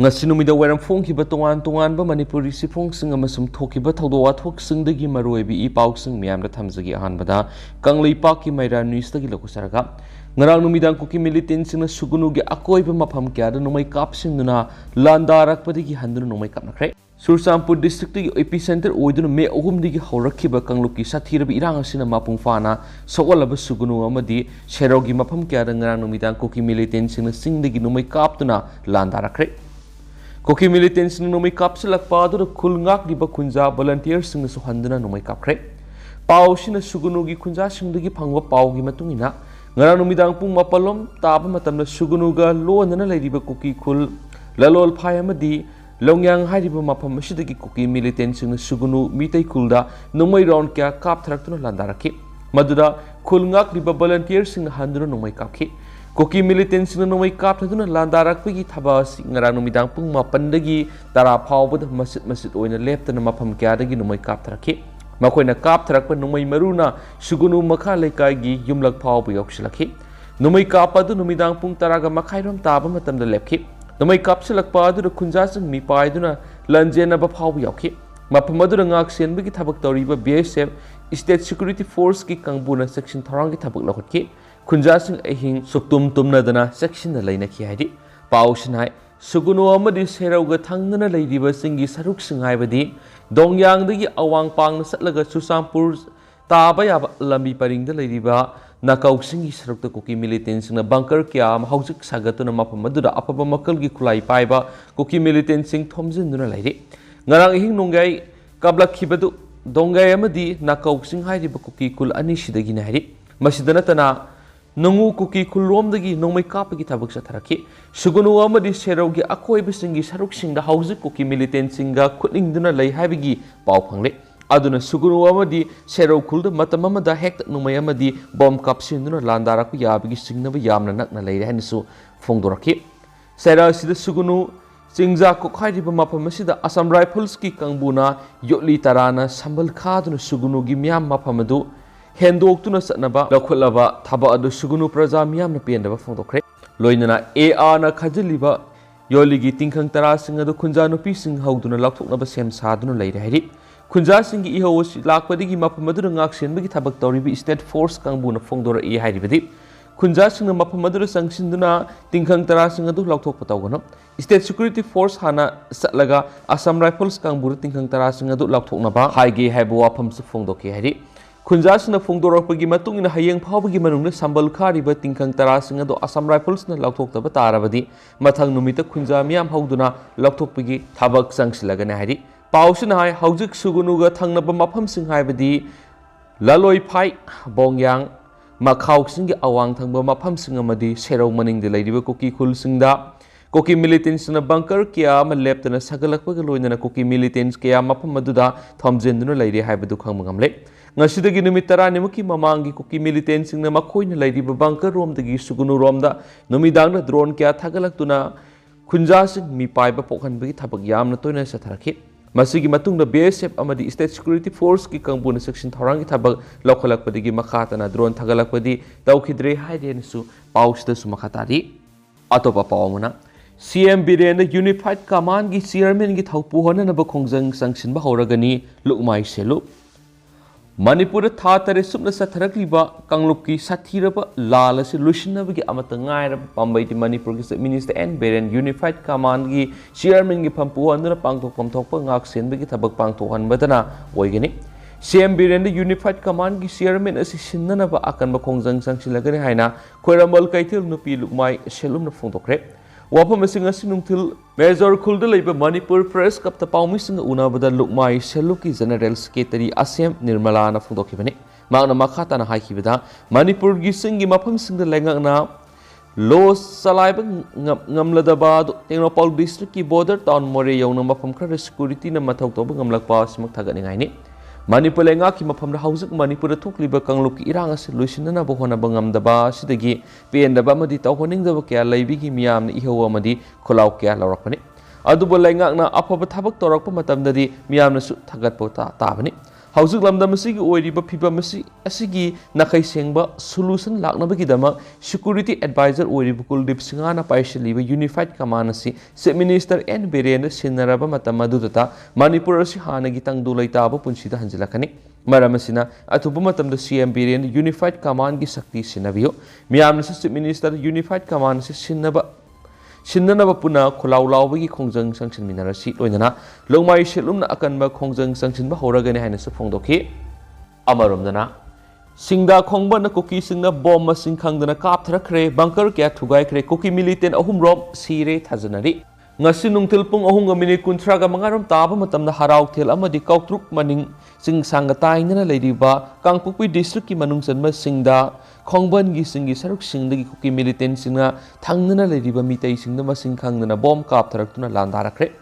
ngasi numida wairam phongkiba tongan Manipuri sifrongsing amasum thokiba thawdo wathoksingdagi maroibi I pausing miyamda thamjagi ahanbada Kangleipakki Maira Newsdagi lokusaraga ngarang numidang Kuki militant singna sugunugi akoiba mafam kyada numai kapsingduna landarakpadagi handuna numai kapnakre Sursampur district epicenter oiduna me ohumdigi haurakhiba Kangluki sathirabi irang asina mapung fana sawalaba sugunu amadi sherogi mafam kyada ngarang numidang Kuki militant singna singdagi numai kaptuna landarakre Kuki militants numai kapsilakpa adu khulngak diba khunja volunteers sing su handuna numai kapkhre pau sina sugunugi khunja singdagi phangwa pau gi matungina ngara numidang pung mapalom taba matamna sugunuga lonana leiriba kuki khul lalol phai amadi longyang hariba mapam asidagi kuki militants sing sugunu mitai khulda numai round kya kap tharaktuna landarakhi maduda khulngak diba volunteers sing handuna numai kapkhi Kuki militant sing numai kap thaduna landarakpagi thaba ngarang numidang pung mapandagi tara phawbada masit oina leptana mafam kyadagi numai kap tharakhi makoina kap tharakpa numai maruna sugunu makha lekai yumlak phawbu yoksilakhi numai kap adu numidang pung taraga makhairom taba matamda lepkhi numai kap silakpa adu khunja sing mi paiduna lanjena ba phawbu yokhi mafam adu ngak senbagi thabak toriba BSF State Security Force ki kangbuna section tharangi thabak lakhotki Khunja sing ahing suktum tumnadana section laina ki haidi pausin hai sugunu amadi serauga thangna leidiba singi saruk singai badi dongyang dagi awang pang satlaga Susampur taba ya lambi paring da leidiba nakau singi saruk ta Kuki militant sing na bunker kya haujik sagatuna mapam madura apaba makal gi khulai paiba Kuki militant sing thomjin duna leidi ngarang ahing nongai kablak khibadu dongai amadi nakau sing haidi ba Kuki kul ani sidagi na haidi masidana tana Nungu Kuki kulomdagi nongmai kapagi thabak satharakhi sugunu amadi seraugi akoibasingi saruksingda hauzik Kuki militant singa khutningduna lei haibigi pau phangle aduna sugunu amadi serau khulda matam amada hekta numai amadi bomb kapsinduna landarakku yabigi singnaba yamna nakna leire hanisu phongdorakhi sera sida sugunu Singja ko khairiba mafam asida Assam Rifles ki kangbuna yotli tarana sambal khaduna sugunu gi myam mafam adu Hendok satnaba lakhulaba thaba adu sugunu praja miyam na pendaba phongdokre loinana AR na khajiliba yoligi tingkhang tara sing adu khunja nupi sing hauduna lakthoknaba sem saduna leire hairi khunja sing gi ihos lakpadigi mapam adu ngak senbagi thabak toribi State Force kangbuna phongdora e hairibadi khunja sing na mapam adu sangsinduna tingkhang tara sing adu lakthokpa tawgana State Security Force hana satlaga Assam Rifles kangbura tingkhang tara sing adu lakthoknaba haige haibu wafam su phongdoke hairi Khunja sing na phongdorakpagi matungina hayeng phawbagi manungna sambal khariba tingkhang tara sing ado Assam Rifles na lakthokdaba tarabadi mathang numita khunja miyam hauduna lakthokpagi thabak sangsilagana hairi pausina hai haujik sugunuga thangnaba mafam sing haibadi laloi phai bongyang makhau singgi awang thangba mafam sing amadi serau maningde leiriba Kuki khul singda Kuki militants na bunker kya ma leptana sagalakpaga loinana Kuki militants kya mafam aduda thomjenduna leire haibadu khangmangamle ngasidagi numit taranimuki mamangi Kuki militant singna makhoina leiriba bunker romdagi sugunu romda numidangna drone kya thagalaktuna khunja sing mi paiba pokhanbagi thabak yamna toina satharakhi masigi matungda BSF amadi State Security Force ki kangbuna section thorangi thabak lokhalakpadigi makhatana drone thagalakpadi tawkhidre hairenesu pausda su makhatari atopa pawmuna CM Biren Unified Command ki chairman ki thaupu honanaba khongjang sangsinba horagani lukmai selu Manipur tha tare supna satharakliba kanglupki sathiraba lalasi lusinabagi amata ngairaba pambaiti Manipur ki Minister N Biren Unified Command ki chairman ki phampu anduna pangthokpam thokpa ngak senbagi thabak pangthokan badana oigani CM Biren Unified Command ki chairman asi sinnanaba akanba khongjang sangsilagani haina khoiramal kaithil nupi lukmai selumna phongdokre wafam asing nungthil Major Khulda leiba Manipur Press Kapta Paumi sing unabada lukmai seluki General Secretary Asem Nirmala na phongdokhibani magna makhata na haikibada Manipur gi singi mafam singda lengakna lo salaiba ngamladaba Tengnopal district ki border town more yauna mafam khara security na mathau toba ngamlakpa simak thagani ngaini Manipur lenga ki mafam haujik Manipur thokliba kangluk ki irang ase luisinna bo hona bangamdaba sidagi pendaba madi tawhoningdaba kya leibigi miyam na ihawa madi kholau kya lawrakpani adubo lenga na afaba thabak torakpa matamdadi miyam na su thagatpo tabani Hauzik lamdam asigi oiriba phibam asigi nakai sengba solution laknabagidama security advisor oiriba Kuldip Singhana paishaliba unified command asi Chief Minister N Biren sinaraba matam adudata Manipur asi hanagi tangdu laitaba punsida hanjilakani maram asina atuba matamda CM Biren unified command gi sakti sinabiyo miyamna Chief Minister unified command asi Shindanaba puna Kulau Laubagi Kongjang Sanction Minarasi, Loinana, Longmai Shilumna Akanba Kongjang Sanction Bahoragani Highness of Fondoki, Amarumdana, Singda khongban Kuki Singna Bomb Sinkangdana Kaptra Kre, Bunker Cat Tugai Kre, Kuki militant Ahum Rob, Sire thajanari. Ngasinung tilpung ahunga minute kuntraga mangaram taba matamna harau tel amadi kautruk maning sing sangatai na ladiba Kangpukpi district ki manung sanma Singda khongban gi singi saruk singdagi Kuki militant singa thangna ladiba mitai singda masing khangna bomb kap tharaktuna landarakre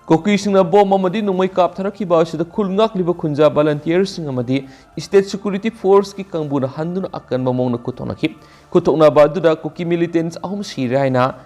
Kuki Singna Bomb amadi numai kap tharakiba sida khulngak liba khunja volunteers sing amadi state security force ki kangbuna handuna akan mamongna kutonaki kutokna baduda Kuki militants ahum Sire haina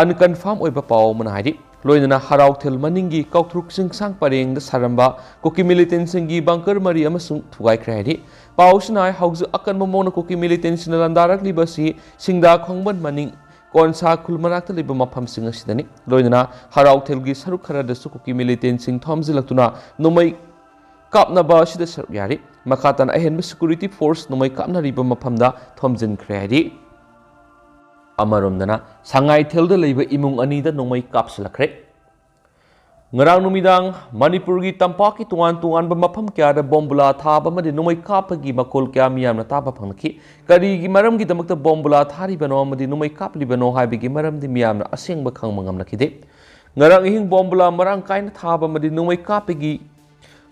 unconfirmed oiba paw manahidi loinana harau thel maningi kautruk sing sang pareng da saramba Kuki militant singi bunker mari amasung thugai krahidi pawsnai hauju akan mamona Kuki militant sina landarak libasi Singda khongban maning konsa khulmanak liba mafam singa sidani loinana harau thel gi saruk khara da su Kuki militant sing thomjilaktuna nomai kapna ba sida saruk yari makatan ahen security force nomai kapna riba mafamda thomjin krahidi Amarumdana Sangai Telda Labor Imung Anida Nomai Kapsulakre Ngarang Numidang Manipurgi Tampaki Tuan Bamapam Kara Bombula Taba Madi Nomai Kapagi Makol Kamiam Nataba Panaki Kari Maram Gidamakta Bombula Tari Bano Madi Nomai Kap Libano Habigi Maram di Miam Asing Bakang Mangam Nakide Ngarang Ihing Bombula Marang Kain Taba Madi Nomai Kapigi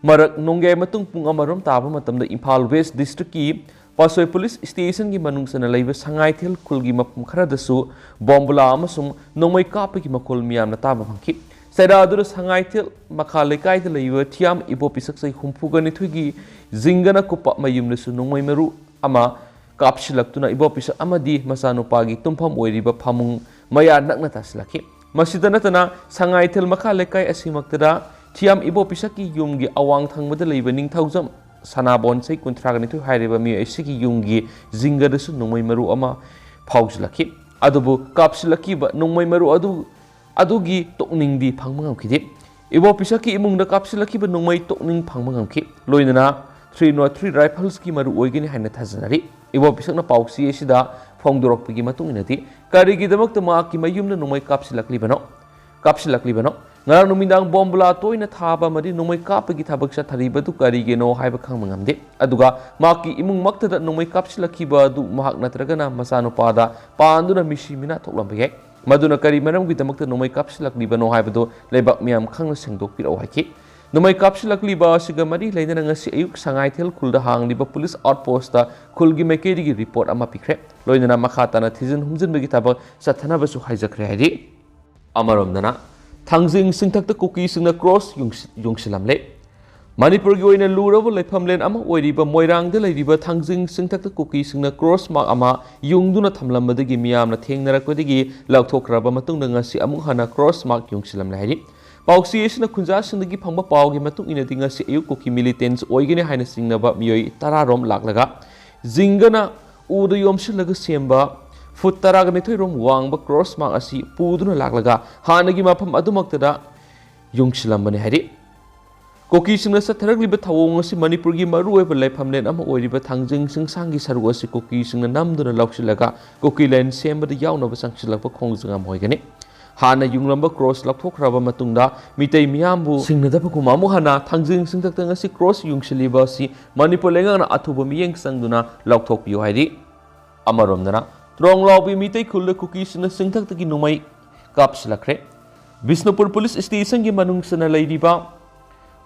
Marak Nonge Matung Pungamarum Taba Matam the Impal West District Ki Pasoi Police Station ki manung sana laiba sangai thel kulgi mapum khara dasu bombula amasung nomai kapi ki makol miyam na taba phangki saida adura sangai thel makha lekai da laiba thiam ibo pisak sai humpu gani thugi zingana kupa mayum nasu nomai meru ama kapsilaktuna ibo pisak amadi masanu pagi tumpham oiriba phamung maya nakna taslaki masida natana sangai thel makha lekai asimaktada thiam ibo pisak ki yumgi awang thangmada laiba ningthaujam Sanabon say kuntragani to Hariba mi Siki Yungi Zingadasu Nomai Maru Ama Pauslaki Adubu Kapsilaki but Nomai Maru Adugi Tokning di Pangmangam Kidip Ibo Pisaki among the Kapsilaki but Nomai Tokning Pangmangam Kip Loinana 303 Rifleski Maru Oigini Hana Tazanari Ibo Pisana Pausi Sida Pongdorok Pigimatunginati Karigi the Moktamaki Mayum the Nomai Kapsilak Libano Ngarang Numidang Bombula Toina Taba Madi Nomai Kapagi Tabaksa Tariba to Karigeno Hibakang Mangamde Aduga Maki Imung Makta that Nomai Kapsilakiba do Mahak Natragana Masano Pada Panduna Mishimina Toklambe Maduna Karimanam with the Makta Nomai Kapsilak Libano Hibado Lebak Miam Kang Sengdo Piro Haki Nomai Kapsilak Liba Sigamari Lainangasi Ayuk Sangaitel Kulda Hang Liba Police Outposta Kulgi Mekedi report Amapikre Loinana Makatana Tizen Humzin Begitaba Satanabasu Hijakredi Amaramdana Thangjing Singthakta Kuki Singna Cross Yungsilamle Manipur gi oina luraba leifamlen ama oiriba moirang de leidiba Thangjing Singthakta Kuki Singna Cross mark ama yungduna thamlambadagi miyamna thengnarakpadagi lauthokraba matungda ngasi amung hana cross mark yungsilamle hairi pauksi esna khunja singdagi phangba pawgi matung ina dinga si ayu Kuki militants oigene haina singnaba miyoi 10 rom laklaga jingana uda yomsilaga semba Foot Taraganitoy Rom Wangba cross mark asi Puduna Laklaga, Hanagi Mapam Adumaktada Yungsilambani Hari. Kuki Singna Sataragli Batawongasi Manipurgi Maru ever Lepamlen Ama Oriba Thangjing Sing Sangi Sarwasi Kuki Singna Namduna Lauksilaga, Kuki Len Semba the Yauna Sanksilapa Kongzanga Moigani. Hana Yunglamba cross Lapokraba Matunda, Mitei Miambu, Singna Hana, Thangjing Singtangasi cross Yungsilibasi, Manipulenga Atuba Mieng Sangduna, Lautok Yohidi. Amaromdana. Trong Lobby Mitei Kula Cookies in the Singtaki Numai Kapsilakre. Visnupur Police Station Gimanung Sana Lady Ba.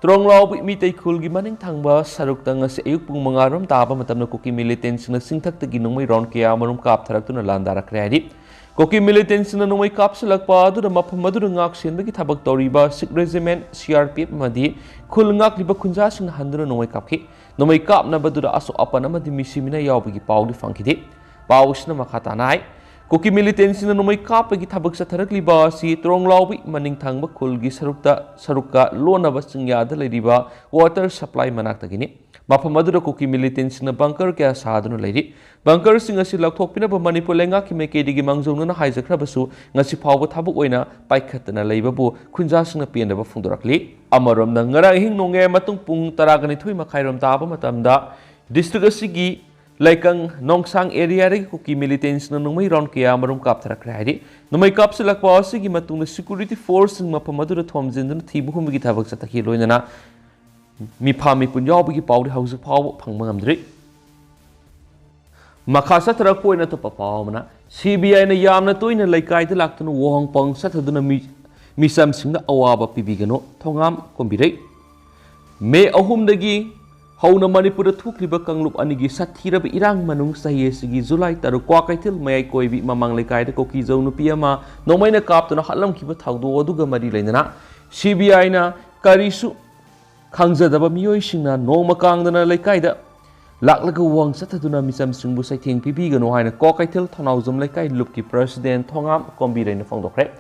Trong Lobby Mitei Kulgi Maning Tangba, Saruktanga Sayupung Mangarum Taba Matana Cookie militants in the Singtaki Numai Ronkia Marum Kap Taratuna Landara Credit. Cookie militants in the Numai Kapsilak Pa, the Mapamadurangak in the Gitabak Toriba, Sick Regiment, CRP Madi, Kulangak Liba Kunjas in the Handra Numai Kapki. Numai Kap Nabadura Aso Apanama di Missimina Yawagi Pau the Funky Dip. Pausna Makatanai, Kuki militant sina nomai kapagi thabak satharakliba si tronglaubi maning thangba khulgi sarukka lonaba singyada leiriba water supply manaktagini mafam adura Kuki militant sina bunker kya saduna leiri bunker singa si lathokpinaba Manipur lenga ki mekedigi mangjonuna haijakrabasu ngasi phawba thabuk oina paikhatna leibabu khunja sina piendaba phungdorakli amarom na ngara hing nonge matung pung 12 makhairom taba matamda district asigi Laikang nongsang area regi Kuki militants na numai round kaya marum kap tharakra haidi numai kap se lakwa asigi matungna security force mapamadura thomjinduna thibu humigi thabak satakhi loinana mi phami punjawbigi pawdi hausa phaw phangma ngamdri makha satrak poina to papawmana CBI na yamna toina laikai da laktuna wohang pang sathaduna misam singna awaba pibigano thongam kombirei me ahumdagi Hauna Manipur thukliba kanglup anigi sathiraba irang manung sahiyesigi July 3 kwa kaithil mayai koibi mamang lekai da koki jau nupi ama nomaina kaptuna halam kiba thawdo aduga mari leinana CBI na karisu khangjadaba miyoi singna noma kangdana lekai da laklaga wang sathaduna misam singbu saitheng pibigano haina kwa kaithil thanaujum lekai lupki president thongam kombireina phangdokre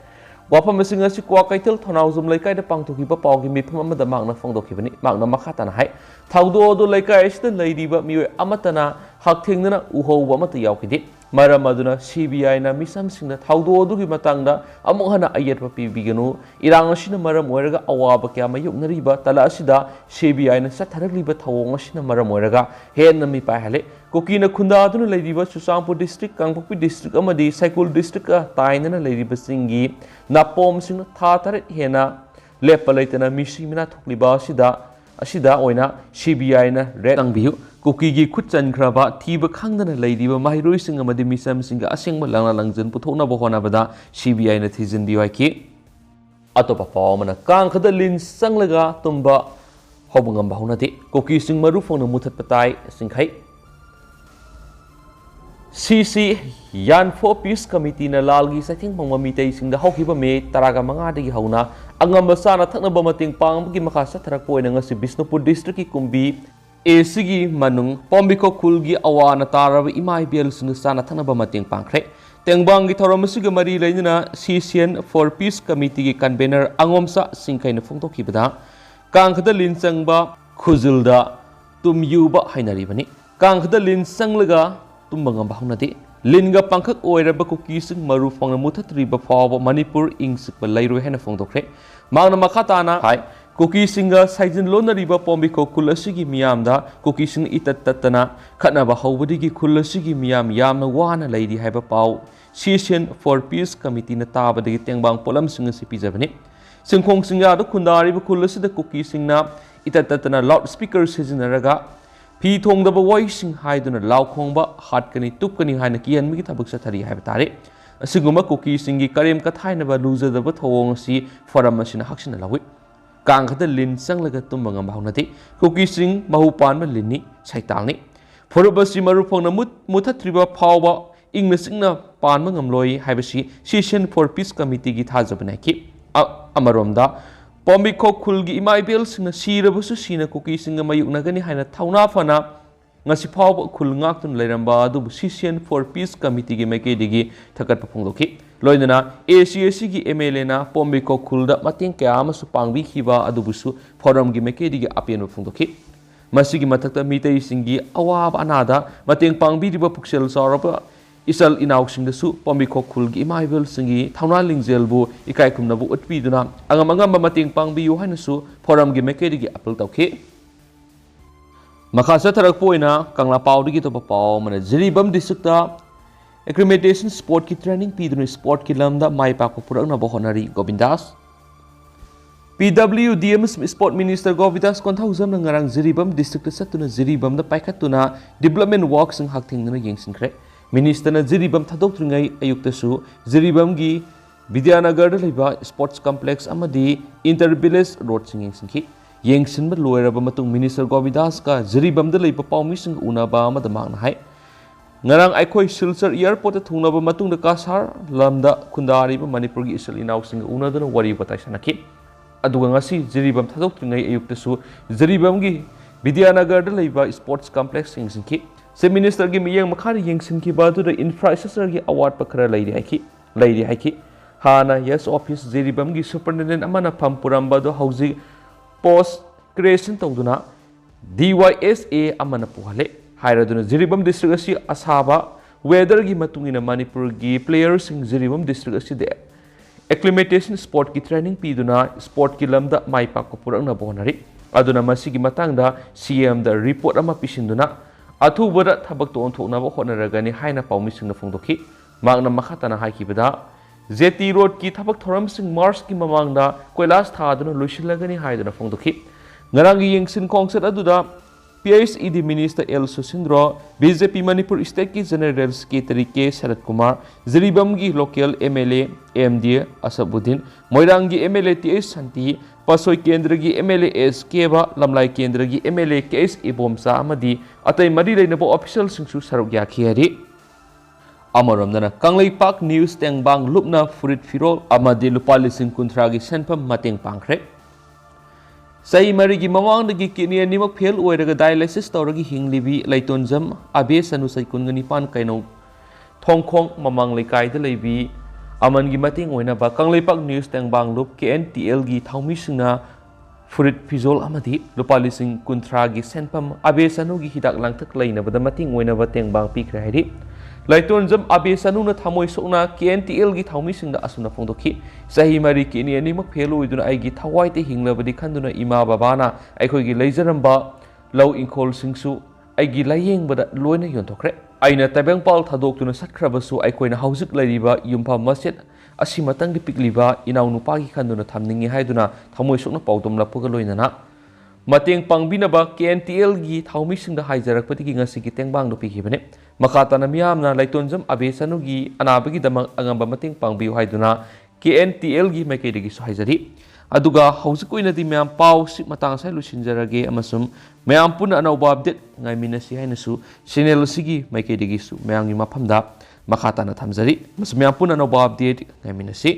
wafam singa si kwa kaithil thanaujum lekai da pangthokiba pawgi mifam amada magna phangdokhibani magna makhatana hai thawdo do lekai sida leiriba miyoi amatana hakthengna uhouba amata yaukidi maram aduna CBI na misam singna thawdo dugi matangda amuk hana ayatpa pibiganu irang asina maram oiraga awaba kya mayuknariba tala asida CBI na satharakliba thawong asina maram oiraga henna mi paihale Kuki na khunda aduna leiriba Susangpur district Kangpokpi district amadi Saikul district ka tainana leiriba singi napom singna tha taret hena lepa leitana misi mina thukliba asida oina CBI na red tangbiu Kuki gi khutchan khraba thiba khangdana leiriba mahiroi singa amadi misam singa asengba langna langjan puthona bohona bada CBI na thijin biwaki atopa pawmana kangkhada lin sanglaga tumba hobungam bahunati Kuki sing maru phone muthat patai singkhai CC Yan for Peace Committee na lalgi sa ting pangmamitay singda hawkiba me taraga mga digi hauna angamba sana thakna bamating panggi makasatharak po nga si Bisnupur District ki kumbi sigi manung pombiko kulgi awana taraba imay biel sunu sana thakna bamating pangkre tengbang gi thoramasiga mari lainina CCN for Peace Committee ki convener angomsa singkai na phongtokibada kangkhada linsangba khuzulda tumyuba hainaribani kangkhada linsanglaga tumbangam bahunati linga pangkhak oiraba Kuki sing maru phangna muthatriba phawa Manipur ingsikba leiroi hena phongdokre mangna makhatana hai Kuki singa saijin lonariba pombiko kulasigi miyamda Kuki sing itattatana khatnaba hawbadigi kulasigi miyam yamna wana leiri haiba paw CCN for Peace Committee na tabadagi tengbang polam singa sipijabani singkhong singa do khundariba kulasida Kuki singna itattatana loudspeaker sijinaraga Pi thongdaba voicing haiduna law khongba hatkani tupkani haina kian migi thabak sathari haiba tare asiguma Kuki singi karem kathainaba lujadaba thawong si forum asina haksina lawi kangkhada lin sanglaga tumbanga bahunati Kuki sing mahupan ma linni saitalni forubasi maru phongna muthatriba phawba ingna singna panma ngamloi haibasi Session for Peace Committee gi thajabna ki amaromda Pombiko khulgi imai bel singna sirabasu sina Kuki singa mayuknagani haina thauna fana ngasi phawba khul ngaktun leiramba adu Session for Peace Committee gi mekedigi thakat phongdoki loinana ACAC gi MLA na Pombiko khulda mateng kya amasu pangbi khiba adubusu forum gi mekedigi apian phongdoki masigi mathakta mitei singi awab anada mateng pangbi riba puksel saraba Isal inauk singdasu Pombiko khulgi imaibel singi thauna lingjelbu ikai khumnabu utpiduna angam mating pangbiyu hainasu forum gi mekedigi apel tawkhe makhasa tharak poina kangla pawdigi to paw mana Jiribam district ta accreditation sport ki training piduna sport ki lamda mai pa ko purakna bohonari Govindas PWDM Sport Minister Govindas konthaujan ngarang Jiribam district ta satuna Jiribam da paikhatuna development works ng hakthingna yengsinkhre Minister na Jiribam thadokringai ayuktasu Jiribam gi Vidyanagar da leiba sports complex amadi intervillage road singki yengsinba loiraba matung Minister Govindas ka Jiribam da leiba pawmi sing unaba amada mangna hai ngarang aikhoi Silchar airport ta thungnaba matung da kasar lamda khundari ba Manipur gi isal inaw sing unadana wari batai sanaki aduga ngasi Jiribam thadokringai ayuktasu Jiribam gi Vidyanagar da leiba sports complex singki Chief Minister gi miyeng makhari yengsinkiba adu infrastructure gi award pa khara leiri haiki hana yes office jiribam gi superintendent amana pham puramba do hauji post creation tawduna DYSA amana puhale hairaduna jiribam district asi asaba weather gi matungina Manipur gi players sing jiribam district asi de acclimatation sport ki training piduna sport ki lamda mai pa ko purangna bonari aduna masigi matangda CM da report ama pisinduna athubada thabak to onthokna ba honaragani haina paumisingna phongdokhi magna makhatana haikibada JT road ki thabak thoram sing Mars ki mamangda koilas thaduna loisilagani haiduna phongdokhi ngarang yengsin concert aduda PSED Minister L Susindro BJP Manipur State ki General Secretary K Sarat Kumar Ziribam gi local MLA MD Asabuddin Moirang gi MLA TS Santi Pasoi Kendra gi MLA S Keba Lamlai Kendra gi MLA KS Ibomsa amadi atai mari leinabo official singsu saruk yakhiari Amaramdana Kanglei Park News Tengbang Lupna Furit Firol amadi lupa lising kuntra gi senpam mateng pangkre Sai marigi mamangdagi kidney animak fail oiraga dialysis tawragi hinglibi laitonjam abe sanu sai kungani pan kaino thongkhong mamang lekai da leibi amangi mating oina ba Kangleipak News Tengbang Lup KNTL gi thaumi singna furit fizol amadi lupa lising kuntra gi senpam abe sanu gi hidak langthak leina bada mating oina ba tengbang pikra hairi laitonjam abe sanu na thamoi sokna KNTL gi thaumi singda asuna phongdokhi sahi mari kini ani mak phelo iduna ai gi thawai te hinglabadi khanduna ima babana aikoi gi leijaramba lau inkol singsu ai gi layeng bada loina yonthokre aina tabeng pal thadok tuna sakkhrabasu aikoina haujik lariba yumpa masjid asimatang gi pikliba inau nupa gi khanduna thamningi haiduna thamoi sokna paudom lapuga loinana mateng pangbinaba KNTL gi thaumi singda haijarakpati gi ngasi gi tengbang do pikibane makatana miyamna laitonjam abe sanu gi anabagi damang angamba mateng pangbiu haiduna KNTL gi maikaidagi su haijari aduga haujukoina di miyam pau si matang sai lusinjarage amasum miyam puna anauba update ngai minasi hainasu channel sigi maikaidagi su miyam gi maphamda makatana thamjari mas miyam puna anauba update ngai minasi